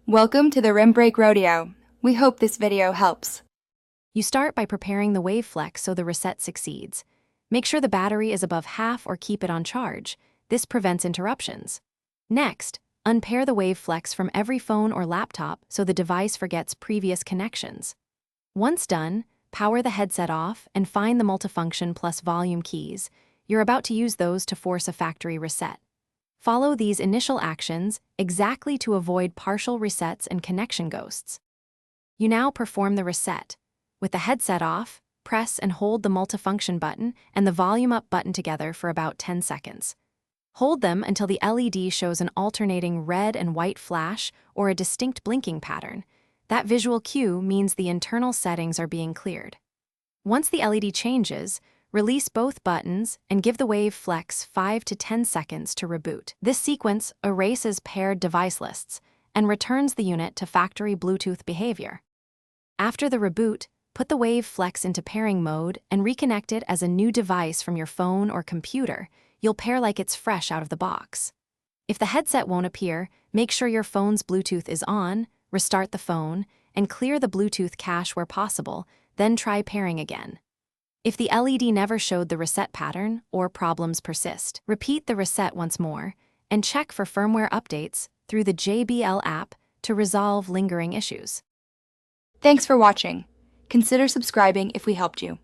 Welcome to the Rim Break Rodeo. We hope this video helps. You start by preparing the Wave Flex so the reset succeeds. Make sure the battery is above half or keep it on charge. This prevents interruptions. Next, unpair the Wave Flex from every phone or laptop so the device forgets previous connections. Once done, power the headset off and find the multifunction plus volume keys. You're about to use those to force a factory reset. Follow these initial actions exactly to avoid partial resets and connection ghosts. You now perform the reset. With the headset off, press and hold the multifunction button and the volume up button together for about 10 seconds. Hold them until the LED shows an alternating red and white flash or a distinct blinking pattern. That visual cue means the internal settings are being cleared. Once the LED changes, release both buttons and give the Wave Flex 5 to 10 seconds to reboot. This sequence erases paired device lists and returns the unit to factory Bluetooth behavior. After the reboot, put the Wave Flex into pairing mode and reconnect it as a new device from your phone or computer. You'll pair like it's fresh out of the box. If the headset won't appear, make sure your phone's Bluetooth is on, restart the phone, and clear the Bluetooth cache where possible, then try pairing again. If the LED never showed the reset pattern or problems persist, repeat the reset once more and check for firmware updates through the JBL app to resolve lingering issues. Thanks for watching. Consider subscribing if we helped you.